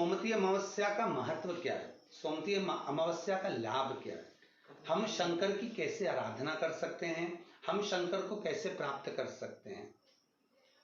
सोमवती अमावस्या का महत्व क्या है, सोमवती अमावस्या का लाभ क्या है, हम शंकर की कैसे आराधना कर सकते हैं, हम शंकर को कैसे प्राप्त कर सकते हैं,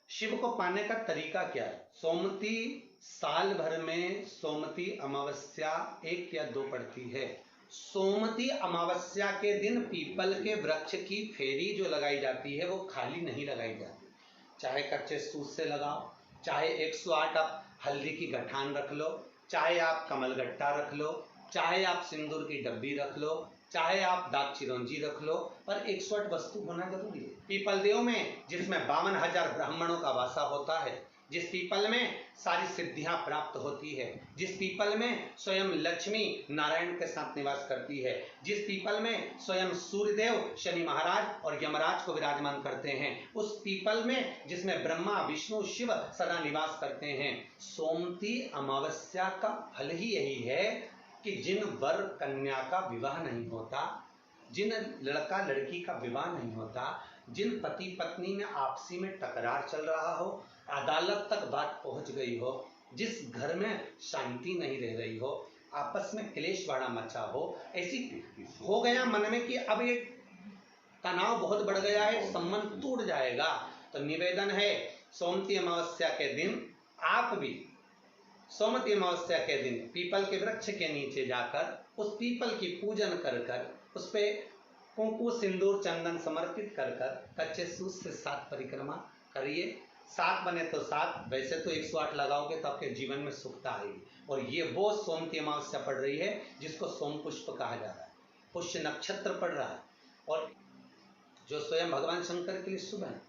शिव को पाने का तरीका क्या है। सोमवती साल भर में सोमवती अमावस्या 1 या 2 पड़ती है। सोमवती अमावस्या के दिन पीपल के वृक्ष की फेरी जो लगाई जाती है वो खाली नहीं लगाई जाती, चाहे कच्चे सूत से लगाओ, चाहे 108 आप हल्दी की गठान रख लो, चाहे आप कमलगट्टा रख लो, चाहे आप सिंदूर की डब्बी रख लो, चाहे आप दाग चिरौंजी रख लो, पर 108 वस्तु होना जरूरी है। पीपल देव में जिसमें 52,000 ब्राह्मणों का वासा होता है, जिस पीपल में सारी सिद्धियां प्राप्त होती है, जिस पीपल में स्वयं लक्ष्मी नारायण के साथ निवास करती है, जिस पीपल में स्वयं सूर्यदेव शनि महाराज और यमराज को विराजमान करते हैं, उस पीपल में जिसमें ब्रह्मा विष्णु शिव सदा निवास करते हैं। सोमवती अमावस्या का फल ही यही है कि जिन वर कन्या का विवाह नहीं होता, जिन लड़का लड़की का विवाह नहीं होता, जिन पति पत्नी में आपसी में टकरार चल रहा हो, अदालत तक बात पहुंच गई हो, जिस घर में शांति नहीं रह रही हो, आपस में क्लेश बड़ा मचा हो, ऐसी हो गया मन में कि अब ये तनाव बहुत बढ़ गया है, संबंध टूट जाएगा, तो निवेदन है सोमवती अमावस्या के दिन आप भी सोमवती अमावस्या के दिन पीपल के वृक्ष के नीचे जाकर उस पीपल की पूजन कर कर उस पे कुंकु सिंदूर चंदन समर्पित कर कर कच्चे सूत से 7 परिक्रमा करिए। 7 बने तो 7, वैसे तो 108 लगाओगे तो आपके जीवन में सुखता आएगी। और ये वो सोमवती अमावस्या पड़ रही है जिसको सोम पुष्प कहा जा रहा है, पुष्य नक्षत्र पड़ रहा है और जो स्वयं भगवान शंकर के लिए शुभ है।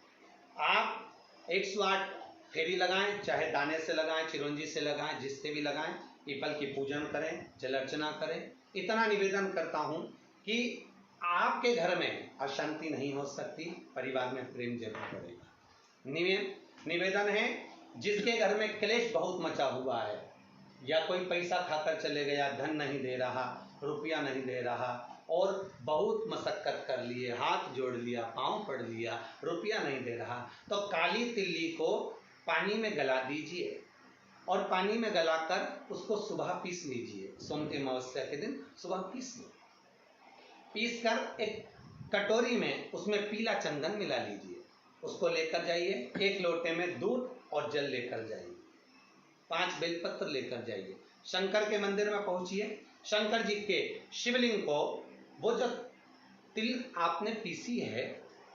आप 108 फेरी लगाएं, चाहे दाने से लगाएं, चिरौंजी से लगाएं, जिससे भी लगाएं, पीपल की पूजन करें, जल अर्चना करें। इतना निवेदन करता हूं कि आपके घर में अशांति नहीं हो सकती, परिवार में प्रेम जरूर बढ़ेगा। निवेदन है जिसके घर में क्लेश बहुत मचा हुआ है, या कोई पैसा खाकर चले गया, धन नहीं दे रहा, रुपया नहीं दे रहा और बहुत मशक्कत कर लिए, हाथ जोड़ लिया, पांव पड़ लिया, रुपया नहीं दे रहा, तो काली तिल्ली को पानी में गला दीजिए और पानी में गलाकर उसको सुबह पीस लीजिए। सोमवती अमावस्या के दिन सुबह पीस लो, पीस कर एक कटोरी में उसमें पीला चंदन मिला लीजिए, उसको लेकर जाइए, 1 लोटे में दूध और जल लेकर जाइए, 5 बेलपत्र लेकर जाइए, शंकर के मंदिर में पहुंचिए, शंकर जी के शिवलिंग को, वो जो तिल आपने पीसी है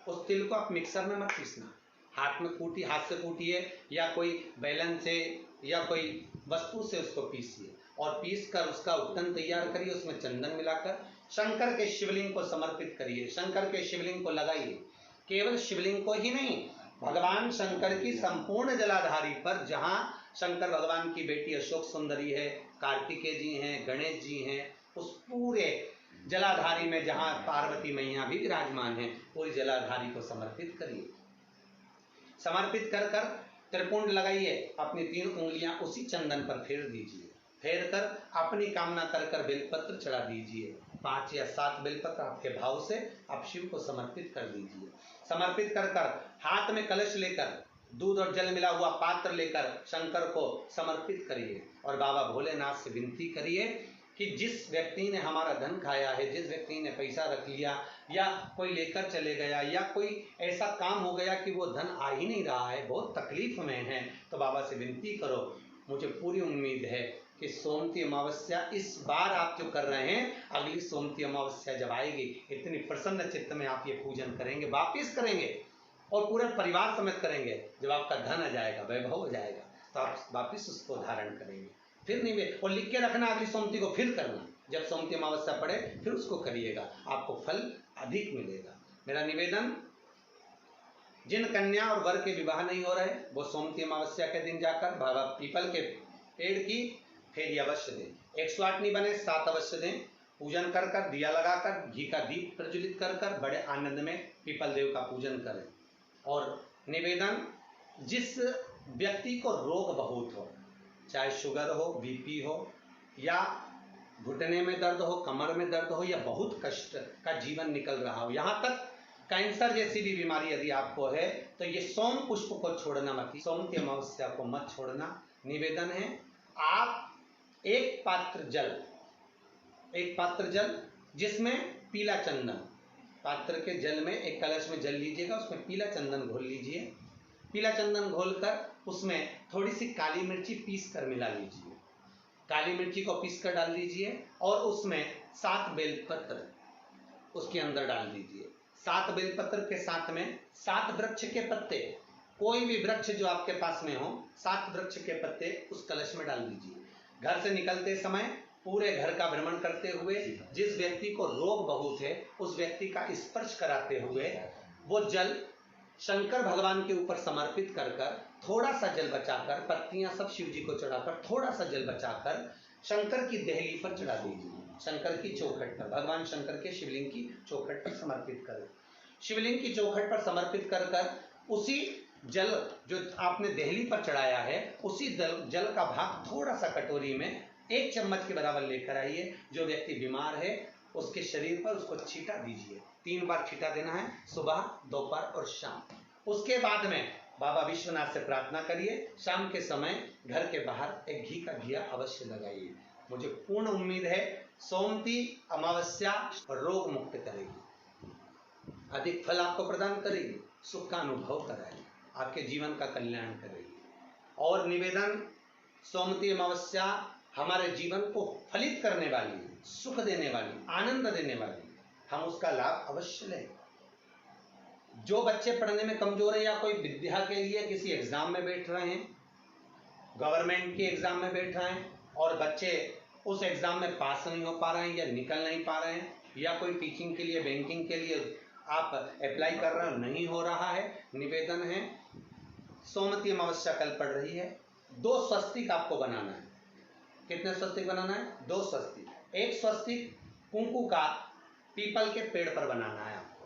उस तिल को आप मिक्सर में मत पीसना, हाथ में कूटिए, हाथ से कूटिए या कोई बेलन से या कोई वस्तु से उसको पीसिए और पीस कर उसका उत्तन तैयार करिए, उसमें चंदन मिलाकर शंकर के शिवलिंग को समर्पित करिए, शंकर के शिवलिंग को लगाइए। केवल शिवलिंग को ही नहीं, भगवान शंकर की संपूर्ण जलाधारी पर, जहाँ शंकर भगवान की बेटी अशोक सुंदरी है, कार्तिकेय जी हैं, गणेश जी हैं, उस पूरे जलाधारी में जहाँ पार्वती मैया भी विराजमान है, पूरी जलाधारी को समर्पित करिए। समर्पित कर कर त्रिपुंड लगाइए, अपनी 3 उंगलियां उसी चंदन पर फेर दीजिए, फेर कर अपनी कामना कर कर बेलपत्र चढ़ा दीजिए, 5 या 7 बेलपत्र आपके भाव से आप शिव को समर्पित कर दीजिए। समर्पित कर कर हाथ में कलश लेकर दूध और जल मिला हुआ पात्र लेकर शंकर को समर्पित करिए और बाबा भोलेनाथ से विनती करिए कि जिस व्यक्ति ने हमारा धन खाया है, जिस व्यक्ति ने पैसा रख लिया या कोई लेकर चले गया या कोई ऐसा काम हो गया कि वो धन आ ही नहीं रहा है, बहुत तकलीफ में है, तो बाबा से विनती करो। मुझे पूरी उम्मीद है कि सोमवती अमावस्या इस बार आप जो कर रहे हैं, अगली सोमवती अमावस्या जब आएगी, इतनी प्रसन्न चित्त में आप ये पूजन करेंगे, वापिस करेंगे और पूरे परिवार समेत करेंगे। जब आपका धन आ जाएगा, वैभव हो जाएगा, तो आप वापिस उसको धारण करेंगे। फिर नहीं, और लिख के रखना, अगली सोमवती को फिर करना, जब सोमवती अमावस्या पड़े फिर उसको करिएगा, आपको फल अधिक मिलेगा। मेरा निवेदन, जिन कन्या और वर के विवाह नहीं हो रहे, वो सोमवती अमावस्या के दिन जाकर बाबा पीपल के पेड़ की फेरी अवश्य दें। 108 नहीं बने 7 अवश्य दें। पूजन कर कर, दिया लगाकर, घी का दीप प्रज्वलित कर कर बड़े आनंद में पीपल देव का पूजन करें। और निवेदन, जिस व्यक्ति को रोग बहुत हो, चाहे शुगर हो, बीपी हो या घुटने में दर्द हो, कमर में दर्द हो या बहुत कष्ट का जीवन निकल रहा हो, यहाँ तक कैंसर जैसी भी बीमारी यदि आपको है, तो ये सोम पुष्प को छोड़ना मत, सोमवती अमावस्या को मत छोड़ना। निवेदन है, आप एक पात्र जल जिसमें पीला चंदन, पात्र के जल में एक कलश में जल लीजिएगा, उसमें पीला चंदन घोल लीजिए। पीला चंदन घोलकर उसमें थोड़ी सी काली मिर्ची पीस कर मिला लीजिए, काली मिर्ची को पीस कर डाल दीजिए और उसमें 7 बेलपत्र उसके अंदर डाल दीजिए। 7 बेलपत्र के साथ में 7 वृक्ष के पत्ते, कोई भी वृक्ष जो आपके पास में हो, 7 वृक्ष के पत्ते उस कलश में डाल दीजिए। घर से निकलते समय पूरे घर का भ्रमण करते हुए जिस व्यक्ति को रोग बहुत है उस व्यक्ति का स्पर्श कराते हुए वो जल शंकर भगवान के ऊपर समर्पित कर कर थोड़ा सा जल बचाकर, पत्तियां सब शिव जी को चढ़ाकर थोड़ा सा जल बचाकर शंकर की देहली पर चढ़ा दीजिए, शंकर की चौखट पर, भगवान शंकर के शिवलिंग की चौखट पर समर्पित करें। शिवलिंग की चौखट पर समर्पित कर कर उसी जल जो आपने देहली पर चढ़ाया है उसी जल का भाग थोड़ा सा कटोरी में 1 चम्मच के बराबर लेकर आइए। जो व्यक्ति बीमार है उसके शरीर पर उसको छींटा दीजिए, 3 बार छींटा देना है, सुबह, दोपहर और शाम। उसके बाद में बाबा विश्वनाथ से प्रार्थना करिए, शाम के समय घर के बाहर एक घी का दिया अवश्य लगाइए। मुझे पूर्ण उम्मीद है सोमती अमावस्या रोग मुक्त करेगी, अधिक फल आपको प्रदान करेगी, सुख का अनुभव कराएगी, आपके जीवन का कल्याण करेगी। और निवेदन, सोमती अमावस्या हमारे जीवन को फलित करने वाली, सुख देने वाली, आनंद देने वाली, हम उसका लाभ अवश्य लें। जो बच्चे पढ़ने में कमजोर है या कोई विद्या के लिए किसी एग्जाम में बैठ रहे हैं, गवर्नमेंट के एग्जाम में बैठ रहे हैं और बच्चे उस एग्जाम में पास नहीं हो पा रहे हैं या निकल नहीं पा रहे हैं, या कोई टीचिंग के लिए, बैंकिंग के लिए आप अप्लाई कर रहे हो, नहीं हो रहा है, निवेदन है सोमती अमावस्या कल पड़ रही है, 2 स्वस्तिक आपको बनाना है। कितने स्वस्तिक बनाना है? 2 स्वस्तिक। एक स्वस्तिक कुंकू का पीपल के पेड़ पर बनाना है आपको।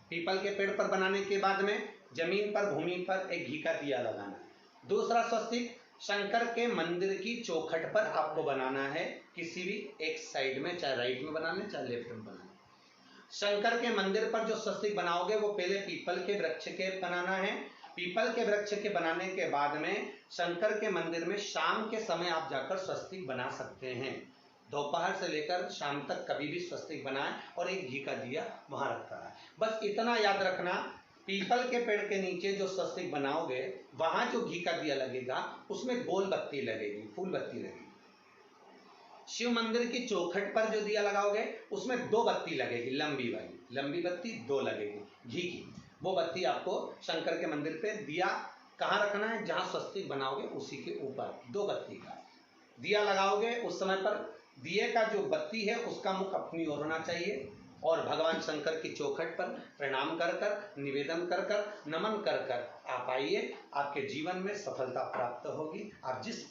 पीपल के पेड़ पर बनाने के बाद में जमीन पर, भूमि पर एक घी का दिया लगाना है। दूसरा स्वस्तिक शंकर के मंदिर की चौखट पर आपको बनाना है, किसी भी एक साइड में, चाहे राइट में बना लें चाहे लेफ्ट में बना लें। शंकर के मंदिर पर जो स्वस्तिक बनाओगे वो पहले पीपल के वृक्ष के बनाना है। पीपल के वृक्ष के बनाने के बाद में शंकर के मंदिर में शाम के समय आप जाकर स्वस्तिक बना सकते हैं। दोपहर से लेकर शाम तक कभी भी स्वस्तिक बनाएं और एक घी का दिया वहां रखा है। बस इतना याद रखना, पीपल के पेड़ के नीचे जो स्वस्तिक बनाओगे वहां जो घी का दिया लगेगा उसमें गोल बत्ती लगेगी, फूल बत्ती लगेगी। शिव मंदिर की चौखट पर जो दिया लगाओगे उसमें 2 बत्ती लगेगी, लंबी वाली, लंबी बत्ती 2 लगेगी घी की। वो बत्ती आपको शंकर के मंदिर पे दिया कहाँ रखना है? जहां स्वस्तिक बनाओगे उसी के ऊपर 2 बत्ती का दिया लगाओगे। उस समय पर दिए का जो बत्ती है उसका मुख अपनी ओर होना चाहिए और भगवान शंकर की चौखट पर प्रणाम कर कर, निवेदन कर कर, नमन कर कर आप आइए। आपके जीवन में सफलता प्राप्त होगी। आप जिस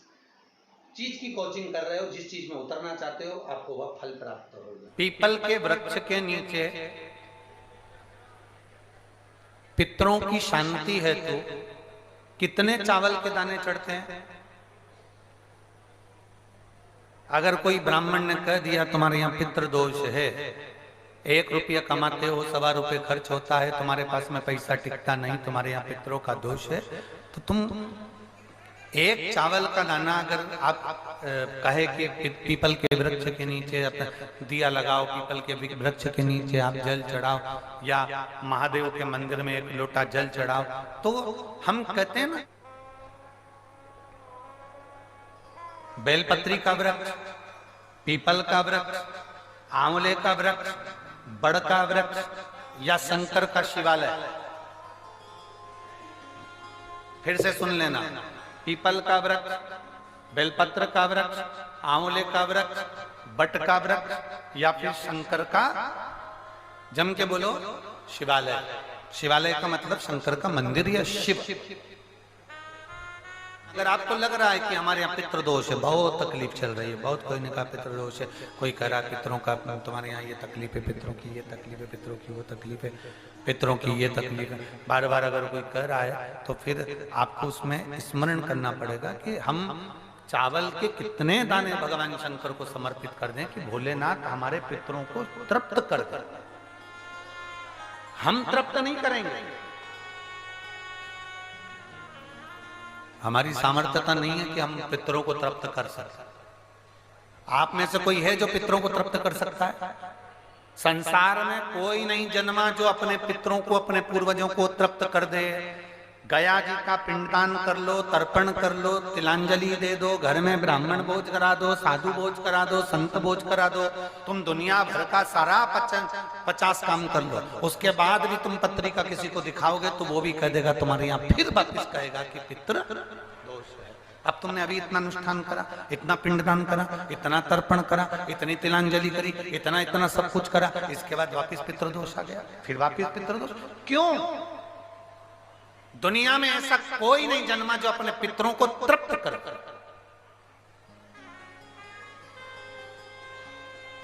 चीज की कोचिंग कर रहे हो, जिस चीज में उतरना चाहते हो, आपको वह फल प्राप्त होगा। पीपल के वृक्ष के नीचे पितरों की शांति है तो कितने चावल के दाने चढ़ते हैं? अगर कोई ब्राह्मण ने कह दिया तुम्हारे यहाँ पितृ दोष है, 1 रुपया कमाते हो, 1.25 रुपये खर्च होता है, तुम्हारे पास में पैसा टिकता नहीं, तुम्हारे यहाँ पितरों का दोष है, तो तुम 1 चावल का दाना अगर आप कहे कि पीपल के वृक्ष के नीचे दिया लगाओ, पीपल के वृक्ष के नीचे आप जल चढ़ाओ या महादेव के मंदिर में 1 लोटा जल चढ़ाओ, तो हम कहते हैं ना, बेलपत्री का वृक्ष, पीपल का वृक्ष, आंवले का वृक्ष, बड़ का वृक्ष या शंकर का शिवालय। फिर से सुन लेना, पीपल का वृक्ष, बेलपत्र का वृक्ष, आंवले का वृक्ष, बट का वृक्ष या फिर शंकर का, जम के बोलो, शिवालय। शिवालय का मतलब शंकर का मंदिर या शिव। अगर आपको लग रहा है कि हमारे यहाँ पितृदोष है, बहुत तकलीफ चल रही है, बहुत, कोई ने कहा पितृदोष है, कोई कह रहा पितरों का, तुम्हारे यहाँ ये तकलीफ है, पितरों की ये तकलीफ है, पितरों की वो तकलीफ है, पितरों की ये तकलीफ है, बार बार अगर कोई कह रहा है तो फिर आपको उसमें स्मरण करना पड़ेगा कि हम चावल के कितने दाने भगवान शंकर को समर्पित कर दें कि भोलेनाथ हमारे पितरों को तृप्त कर दें। हम तृप्त नहीं करेंगे, हमारी सामर्थ्यता नहीं है कि हम पितरों को तृप्त कर सकें। आप में से कोई है जो पितरों को तृप्त कर सकता है? संसार में कोई नहीं जन्मा जो अपने पितरों को, अपने पूर्वजों को तृप्त कर दे। गया जी का पिंडदान कर लो, तर्पण कर लो, तिलांजलि दे दो, घर में ब्राह्मण भोज करा दो, साधु भोज करा दो, संत भोज करा दो, तुम दुनिया भर का सारा 50 काम कर लो, उसके बाद भी तुम पत्रिका किसी को दिखाओगे तो वो भी कह देगा तुम्हारे यहाँ, फिर वापिस कहेगा कि पितृ दोष है। अब तुमने अभी इतना अनुष्ठान करा, इतना पिंडदान करा, इतना तर्पण करा, इतनी तिलांजलि करी, इतना इतना सब कुछ करा, इसके बाद वापिस पितृदोष आ गया, फिर वापिस पितृदोष। क्यों? दुनिया में ऐसा कोई नहीं जन्मा जो अपने पितरों को तृप्त कर।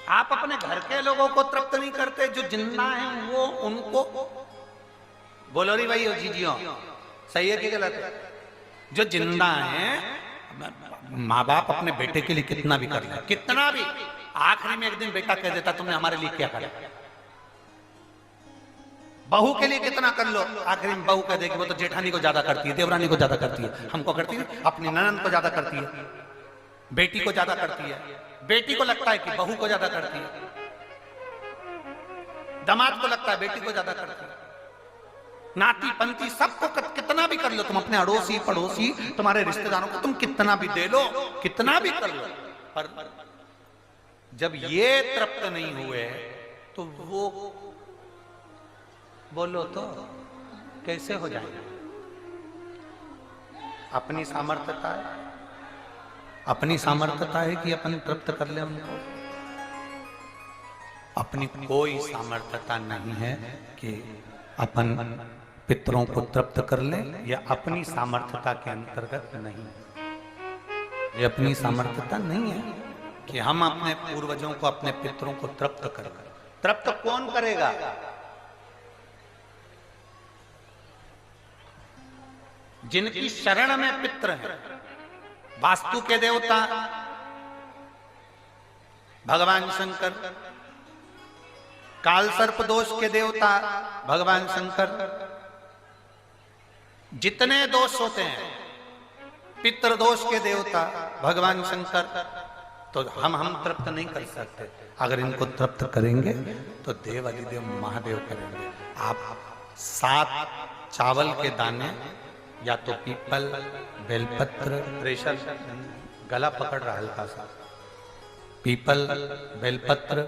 आप अपने घर के लोगों को तृप्त नहीं करते, जो जिंदा हैं वो उनको बोलो री भाई जीजियो, सही है कि गलत है? जो जिंदा हैं, माँ बाप अपने बेटे के लिए कितना भी कर ले, कितना भी, आखिरी में एक दिन बेटा कह देता तुमने हमारे लिए क्या करा। बहू के लिए कितना कर लो, आखिरी में बहू कह देगी वो तो जेठानी को ज्यादा करती है, देवरानी को ज्यादा करती है, हमको करती है, अपनी ननद को ज्यादा करती है, बेटी को ज्यादा करती है, बेटी को लगता है कि बहू को ज्यादा करती है, दामाद को लगता है बेटी को ज्यादा करती है, नाती पंती सबको कितना भी कर लो तुम, अपने अड़ोसी पड़ोसी तुम्हारे रिश्तेदारों को तुम कितना भी दे लो, कितना भी कर लो, पर जब ये तृप्त नहीं हुए तो वो बोलो तो कैसे हो जाएगा? अपनी सामर्थ्यता है, अपनी सामर्थ्यता है कि अपन तृप्त कर ले उनको। अपनी कोई सामर्थ्यता नहीं है कि अपन पितरों को तृप्त कर ले, या अपनी सामर्थ्यता के अंतर्गत नहीं, ये अपनी सामर्थ्यता नहीं है कि हम अपने पूर्वजों को, अपने पितरों को तृप्त कर। तृप्त कौन करेगा? जिनकी शरण में पित्र है। वास्तु के देवता भगवान शंकर, काल सर्प दोष के देवता भगवान शंकर, जितने दोष होते हैं पितृ दोष के देवता भगवान शंकर, तो हम तृप्त नहीं कर सकते। अगर इनको तृप्त करेंगे तो देव अधिदेव महादेव करेंगे। आप 7 चावल के दाने, या तो पीपल, बेलपत्र, प्रेशर गला पकड़ रहा हल्का सा, पीपल, बेलपत्र,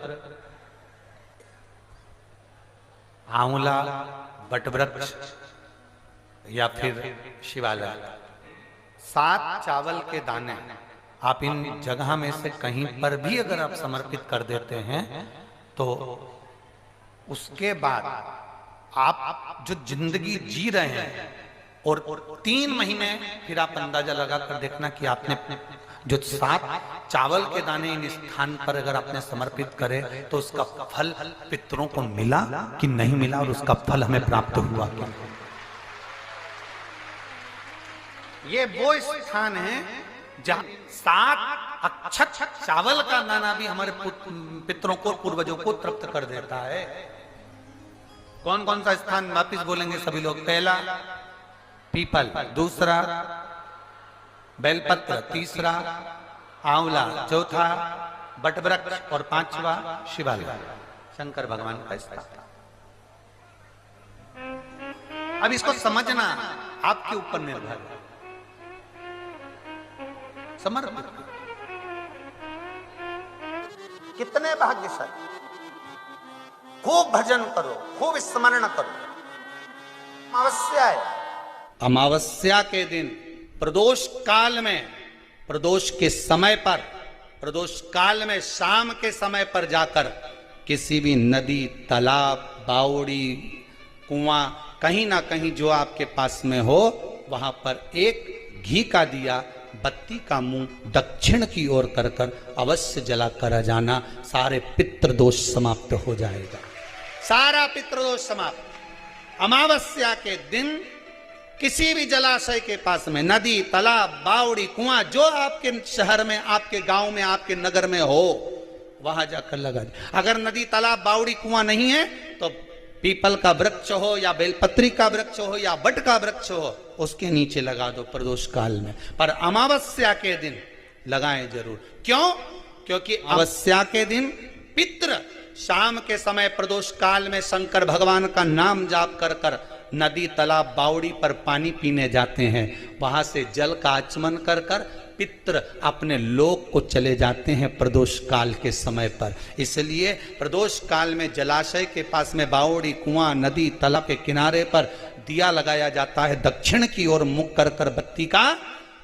आंवला, बटवृक्ष या फिर शिवालय, 7 चावल के दाने आप इन जगह में से कहीं पर भी अगर आप समर्पित कर देते हैं तो उसके बाद आप जो जिंदगी जी रहे हैं, और 3 महीने फिर आप अंदाजा लगा कर देखना कि आपने जो 7 चावल के दाने इन स्थान पर अगर आपने समर्पित करे तो उसका फल पितरों को मिला कि नहीं मिला, और उसका फल हमें प्राप्त हुआ क्या। ये वो स्थान है जहां 7 अक्षत चावल का दाना भी हमारे पितरों को, पूर्वजों को तृप्त कर देता है। कौन कौन सा स्थान वापिस बोलेंगे सभी लोग? पहला पीपल, दूसरा बेलपत्र, तीसरा आंवला, चौथा बटवृक्ष और 5वां शिवालय, शंकर भगवान का स्थान। अब इसको समझना आपके ऊपर निर्भर है। समर्पित कितने भाग्यशाली, खूब भजन करो, खूब स्मरण करो। अमावस्या है, अमावस्या के दिन प्रदोष काल में, प्रदोष के समय पर, प्रदोष काल में शाम के समय पर जाकर किसी भी नदी, तालाब, बावड़ी, कुआं, कहीं ना कहीं जो आपके पास में हो, वहां पर एक घी का दिया, बत्ती का मुंह दक्षिण की ओर कर कर अवश्य जला कर जाना। सारे पितृदोष समाप्त हो जाएगा, सारा पितृदोष समाप्त। अमावस्या के दिन किसी भी जलाशय के पास में, नदी, तालाब, बावड़ी, कुआं, जो आपके शहर में, आपके गांव में, आपके नगर में हो, वहां जाकर लगा दे। अगर नदी, तालाब, बावड़ी, कुआं नहीं है तो पीपल का वृक्ष हो या बेलपत्री का वृक्ष हो या बट का वृक्ष हो, उसके नीचे लगा दो प्रदोष काल में। पर अमावस्या के दिन लगाएं जरूर। क्यों? क्योंकि अमावस्या के दिन पितृ शाम के समय प्रदोष काल में शंकर भगवान का नाम जाप कर कर नदी तालाब बावड़ी पर पानी पीने जाते हैं। वहां से जल का आचमन कर कर पितृ अपने लोक को चले जाते हैं प्रदोष काल के समय पर। इसलिए प्रदोष काल में जलाशय के पास में बावड़ी, कुआं, नदी, तालाब के किनारे पर दिया लगाया जाता है दक्षिण की ओर मुख कर कर बत्ती का।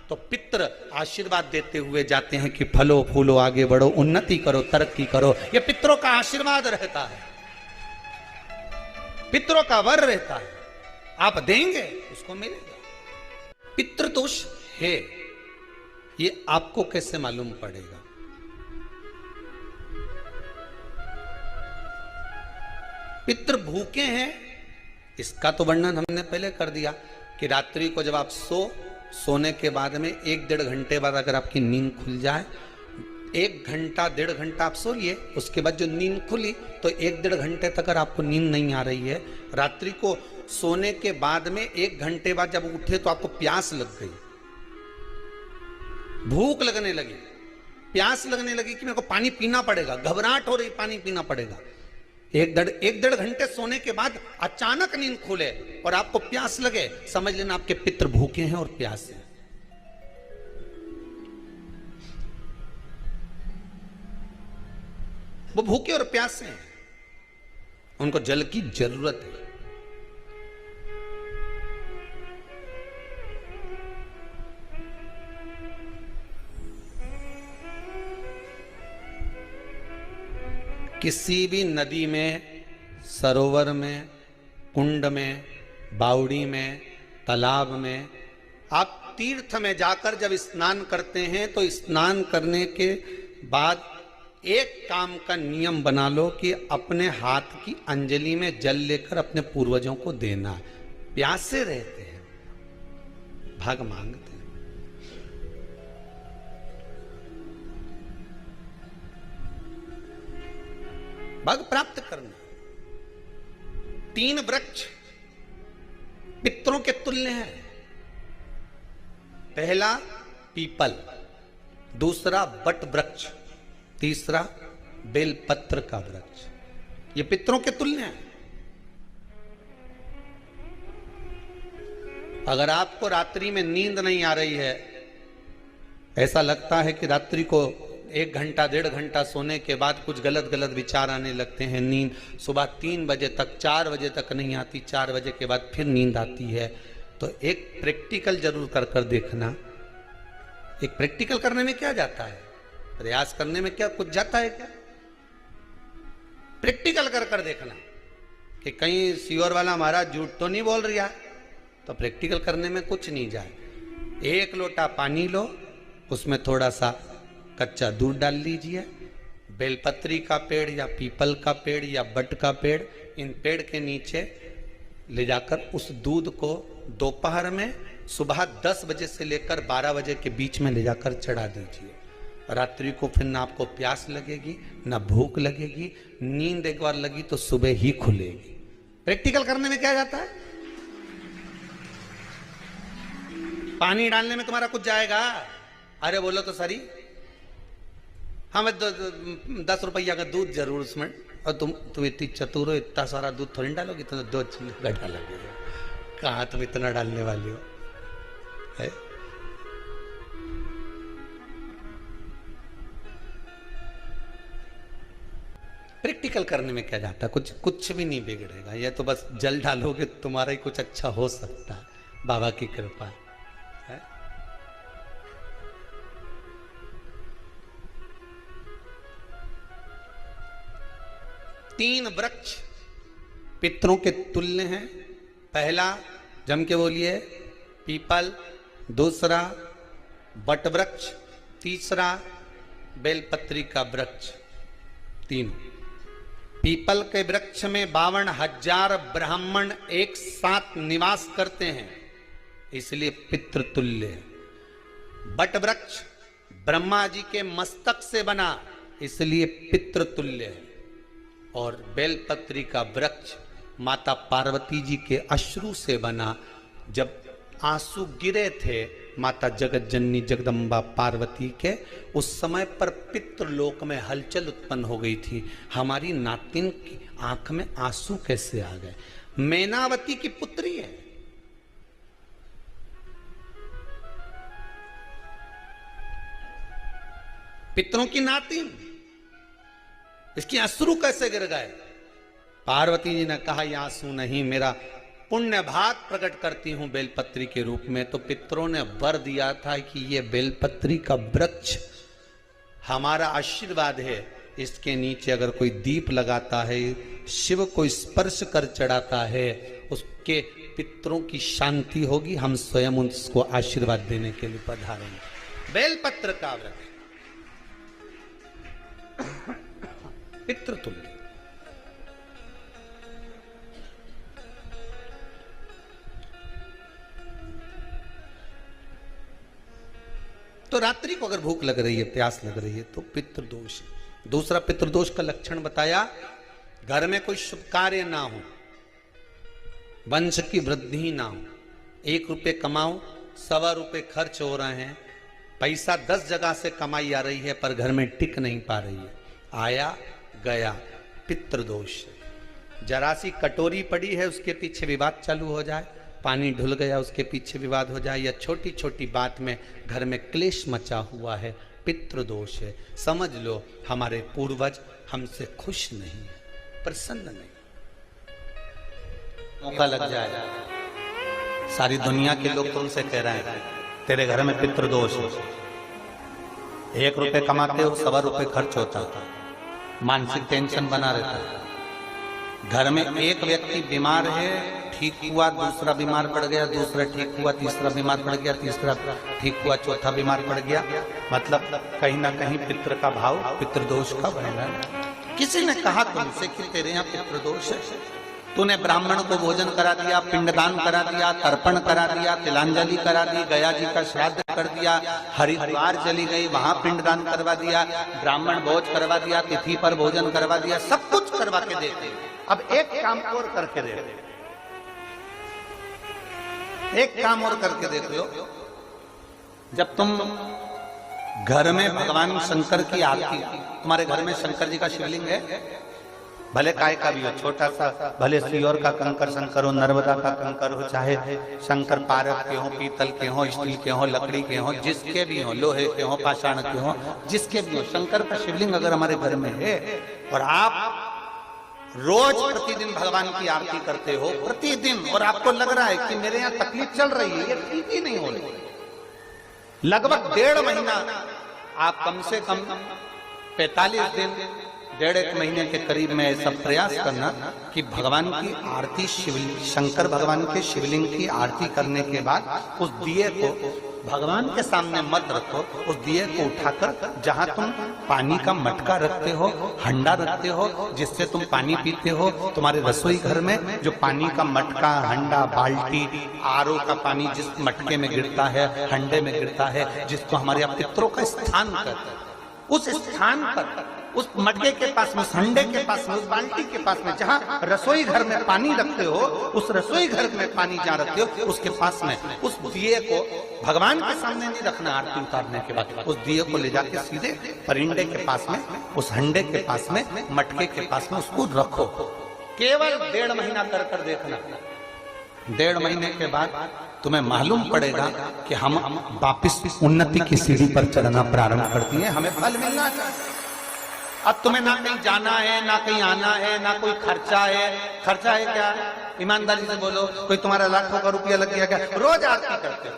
तो पितृ आशीर्वाद देते हुए जाते हैं कि फलो फूलो, आगे बढ़ो, उन्नति करो, तरक्की करो। ये पितरों का आशीर्वाद रहता है, पितरों का वर रहता है। आप देंगे उसको मिलेगा। पितृदोष है ये आपको कैसे मालूम पड़ेगा? पितृ भूखे हैं इसका तो वर्णन हमने पहले कर दिया कि रात्रि को जब आप सोने के बाद में 1-1.5 घंटे बाद अगर आपकी नींद खुल जाए, 1 घंटा 1.5 घंटा आप सोइए, उसके बाद जो नींद खुली तो 1-1.5 घंटे तक अगर आपको नींद नहीं आ रही है, रात्रि को सोने के बाद में 1 घंटे बाद जब उठे तो आपको प्यास लग गई, भूख लगने लगी, प्यास लगने लगी कि मेरे को पानी पीना पड़ेगा, घबराहट हो रही, पानी पीना पड़ेगा। 1-1.5 घंटे सोने के बाद अचानक नींद खुले और आपको प्यास लगे, समझ लेना आपके पितृ भूखे हैं और प्यास है। वो भूखे और प्यासे हैं, उनको जल की जरूरत है। किसी भी नदी में, सरोवर में, कुंड में, बावड़ी में, तालाब में, आप तीर्थ में जाकर जब स्नान करते हैं तो स्नान करने के बाद एक काम का नियम बना लो कि अपने हाथ की अंजलि में जल लेकर अपने पूर्वजों को देना। प्यासे रहते हैं, भाग मांगते हैं। भाग प्राप्त करना। 3 वृक्ष पितरों के तुल्य हैं। पहला पीपल, दूसरा बट वृक्ष, तीसरा बेलपत्र का वृक्ष। ये पितरों के तुल्य हैं। अगर आपको रात्रि में नींद नहीं आ रही है, ऐसा लगता है कि रात्रि को 1 घंटा 1.5 घंटा सोने के बाद कुछ गलत गलत विचार आने लगते हैं, नींद सुबह 3 बजे तक 4 बजे तक नहीं आती, 4 बजे के बाद फिर नींद आती है, तो एक प्रैक्टिकल जरूर कर कर देखना। एक प्रैक्टिकल करने में क्या जाता है, प्रयास करने में क्या कुछ जाता है क्या? प्रैक्टिकल कर कर देखना कि कहीं सियोर वाला महाराज झूठ तो नहीं बोल रहा, तो प्रैक्टिकल करने में कुछ नहीं जाए। 1 लोटा पानी लो, उसमें थोड़ा सा कच्चा दूध डाल लीजिए, बेलपत्री का पेड़ या पीपल का पेड़ या बट का पेड़, इन पेड़ के नीचे ले जाकर उस दूध को दोपहर में सुबह 10 बजे से लेकर 12 बजे के बीच में ले जाकर चढ़ा दीजिए। रात्रि को फिर ना आपको प्यास लगेगी ना भूख लगेगी, नींद एक बार लगी तो सुबह ही खुलेगी। प्रैक्टिकल करने में क्या जाता है? पानी डालने में तुम्हारा कुछ जाएगा? अरे बोलो तो सरी, हमें 10 रुपया का दूध जरूर उसमें, और तुम इतनी चतुर हो, इतना सारा दूध थोड़ी डालोगी, तो 2 चिल्ली डालोगे। कहाँ तुम इतना डालने वाली हो है? प्रैक्टिकल करने में क्या जाता है? कुछ भी नहीं बिगड़ेगा। ये तो बस जल डालोगे तुम्हारा ही कुछ अच्छा हो सकता है, बाबा की कृपा है। 3 वृक्ष पितरों के तुल्य हैं। पहला जम के बोलिए पीपल, दूसरा बट वृक्ष, तीसरा बेलपत्री का वृक्ष। 3 पीपल के वृक्ष में 52,000 ब्राह्मण एक साथ निवास करते हैं, इसलिए पितृतुल्य है। बट वृक्ष ब्रह्मा जी के मस्तक से बना, इसलिए पितृतुल्य है। और बेलपत्री का वृक्ष माता पार्वती जी के अश्रु से बना। जब आंसू गिरे थे माता जगत जननी जगदम्बा पार्वती के, उस समय पर पितृलोक में हलचल उत्पन्न हो गई थी। हमारी नातिन की आंख में आंसू कैसे आ गए? मैनावती की पुत्री है, पितरों की नातिन, इसकी अश्रु कैसे गिर गए? पार्वती जी ने कहा, ये आंसू नहीं, मेरा पुण्य भाग प्रकट करती हूं बेलपत्री के रूप में। तो पितरों ने वर दिया था कि ये बेलपत्री का वृक्ष हमारा आशीर्वाद है, इसके नीचे अगर कोई दीप लगाता है, शिव को स्पर्श कर चढ़ाता है, उसके पितरों की शांति होगी, हम स्वयं उसको आशीर्वाद देने के लिए पधारेंगे। बेलपत्र का वृक्ष पितृतुल्य। तो रात्रि को अगर भूख लग रही है, प्यास लग रही है, तो पितृदोष। दूसरा पितृदोष का लक्षण बताया, घर में कोई शुभ कार्य ना हो, वंश की वृद्धि ना हो, 1 रुपये कमाओ, 1.25 रुपये खर्च हो रहे हैं, पैसा 10 जगह से कमाई आ रही है पर घर में टिक नहीं पा रही है, आया गया, पितृदोष। जरा सी कटोरी पड़ी है, उसके पीछे विवाद चालू हो जाए, पानी ढुल गया, उसके पीछे विवाद हो जाए, या छोटी छोटी बात में घर में क्लेश मचा हुआ है, पितृदोष है। समझ लो हमारे पूर्वज हमसे खुश नहीं है, प्रसन्न नहीं। मौका लग जाए, सारी दुनिया के लोग तुमसे कह रहे हैं तेरे घर में पितृदोष है, 1 रुपये कमाते हो, 1.25 रुपये खर्च होता है, मानसिक टेंशन बना रहता है। घर में एक व्यक्ति बीमार है, ठीक हुआ, दूसरा बीमार पड़ गया, दूसरा ठीक हुआ, तीसरा बीमार पड़ गया, तीसरा ठीक हुआ, चौथा बीमार पड़ गया, मतलब कहीं ना कहीं पितृ का भाव, पितृदोष का बन रहा है। किसी ने कहा तुमसे कि तेरे यहाँ पितृदोष है, तूने ब्राह्मण को भोजन करा दिया, पिंडदान करा दिया, तर्पण करा दिया, तिलांजलि करा दी, गया जी का श्राद्ध कर दिया, हरिद्वार चली गई, वहां पिंडदान करवा दिया, ब्राह्मण भोज करवा दिया, तिथि पर भोजन करवा दिया, सब कुछ करवा के देते। अब एक काम और करके देख, एक काम और करके देख लो। जब तुम घर में भगवान शंकर की आरती, तुम्हारे घर में शंकर जी का शिवलिंग है, भले काय का भी हो, छोटा सा, भले सियोर का कंकर शंकर हो, नर्मदा का कंकर हो, चाहे शंकर पारक के हो, पीतल के हो, स्टील के हो, लकड़ी के हो, जिसके भी हो, लोहे के हो, पाषाण के हो, जिसके भी हो, शंकर का शिवलिंग अगर हमारे घर में है और आप रोज प्रतिदिन भगवान की आरती करते हो, प्रतिदिन, और आपको लग रहा है कि मेरे यहाँ तकलीफ चल रही है, ये ठीक ही नहीं हो रही, लगभग 1.5 महीना आप कम से कम 45 दिन, 1.5 महीने के करीब में ऐसा प्रयास करना कि भगवान की आरती, शंकर भगवान के शिवलिंग की आरती करने के बाद उस दिए को भगवान के सामने मत रखो, उस दिए को उठाकर जहां तुम पानी का मटका रखते हो, हंडा रखते हो, जिससे तुम पानी पीते हो, तुम्हारे रसोई घर में जो पानी का मटका, हंडा, बाल्टी, आरओ का पानी जिस मटके में गिरता है, हंडे में गिरता है, जिसको हमारे यहाँ पितरों का स्थान कहते हैं, उस स्थान पर, उस मटके के पास में, हंडे के पास में, उस बाल्टी के पास में, जहां रसोई घर में पानी रखते हो, उस रसोई घर में पानी जहां रखते हो, उसके पास में उस दिए को भगवान के सामने नहीं रखना। आरती उतारने के बाद उस दिए को ले जाके सीधे परिंडे के पास में, उस हंडे के पास में, मटके के पास में उसको रखो। केवल 1.5 महीना कर देखना, 1.5 महीने के बाद तुम्हें मालूम पड़ेगा कि हम वापिस उन्नति की सीढ़ी पर चढ़ना प्रारंभ करती है, हमें फल मिलना चाहिए। अब तुम्हें ना कहीं जाना है, ना कहीं आना है, ना कोई खर्चा है। खर्चा है क्या? ईमानदारी से बोलो, कोई तुम्हारा लाखों का रुपया लग गया क्या? रोज आरती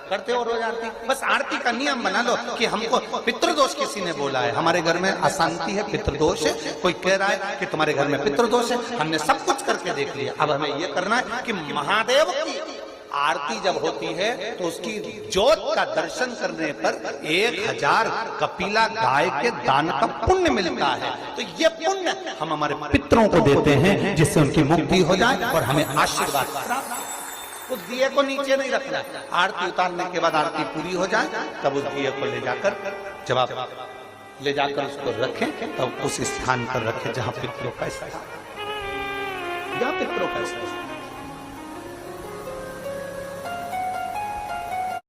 करते हो रोज आरती। बस आरती का नियम बना लो कि हमको पितृदोष किसी ने बोला है, हमारे घर में अशांति है, पितृदोष है, कोई कह रहा है कि तुम्हारे घर में पितृदोष है, हमने सब कुछ करके देख लिया। अब हमें ये करना है कि महादेव की आरती जब होती है तो उसकी ज्योत का दर्शन करने पर 1000 कपिला गाय के दान का पुण्य मिलता है। तो ये पुण्य हम हमारे पितरों को देते हैं, जिससे उनकी मुक्ति हो जाए और हमें आशीर्वाद प्राप्त। उस दिए को नीचे नहीं रखना, आरती उतारने के बाद आरती पूरी हो जाए तब उस दिए को ले जाकर, जब आप ले जाकर उसको रखें तब उस स्थान पर रखें जहां पितरों का स्थान, जहां पितरों का स्थान।